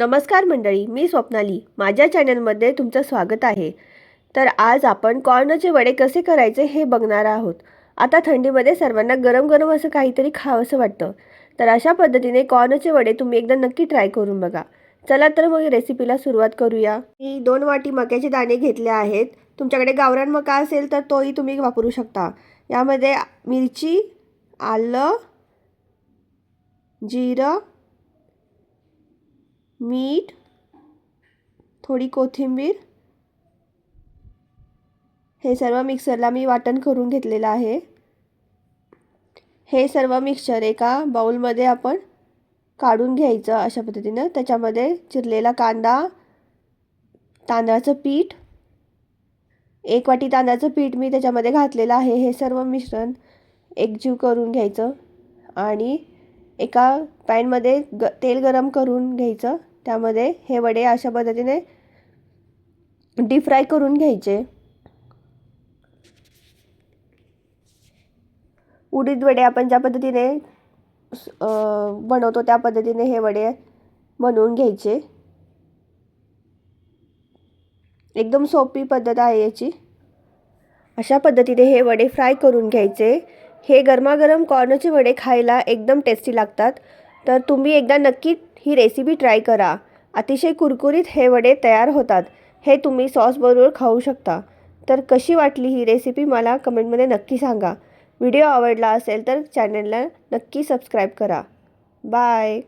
नमस्कार मंडळी, मी स्वप्नाली. माझ्या चॅनलमध्ये तुमचं स्वागत आहे. तर आज आपण कॉर्नचे वडे कसे करायचे हे बघणार आहोत. आता थंडीमध्ये सर्वांना गरम गरम असं काहीतरी खावंसं वाटतं. तर अशा पद्धतीने कॉर्नचे वडे तुम्ही एकदा नक्की ट्राय करून बघा. चला तर मग रेसिपीला सुरुवात करूया. मी 2 वाटी मक्याचे दाणे घेतले आहेत. तुमच्याकडे गावरान मका असेल तर तोही तुम्ही वापरू शकता. यामध्ये मिरची, आलं, जिरं, मीठ, थोडी कोथिंबीर, हे सर्व मिक्सरला मी वाटण करून घेतलेलं आहे. हे सर्व मिक्सचर एका बाउलमध्ये आपण काढून घ्यायचं अशा पद्धतीनं. त्याच्यामध्ये चिरलेला कांदा, तांदळाचं पीठ, 1 वाटी तांदळाचं पीठ मी त्याच्यामध्ये घातलेलं आहे. हे सर्व मिश्रण एकजीव करून घ्यायचं आणि एका पॅनमध्ये तेल गरम करून घ्यायचं. त्यामध्ये हे वडे अशा पद्धतीने डीप फ्राय करून घ्यायचे. उडीद वडे आपण ज्या पद्धतीने बनवतो त्या पद्धतीने हे वडे बनवून घ्यायचे. एकदम सोपी पद्धत आहे याची. अशा पद्धतीने हे वडे फ्राय करून घ्यायचे. हे गरमागरम कॉर्नचे वडे खायला एकदम टेस्टी लागतात. तर तुम्ही एकदा नक्की ही रेसिपी ट्राय करा. अतिशय कुरकुरीत हे वडे तयार होतात. हे तुम्ही सॉसबरोबर खाऊ शकता. तर कशी वाटली ही रेसिपी मला कमेंटमध्ये नक्की सांगा. व्हिडिओ आवडला असेल तर चॅनलला नक्की सबस्क्राईब करा. बाय.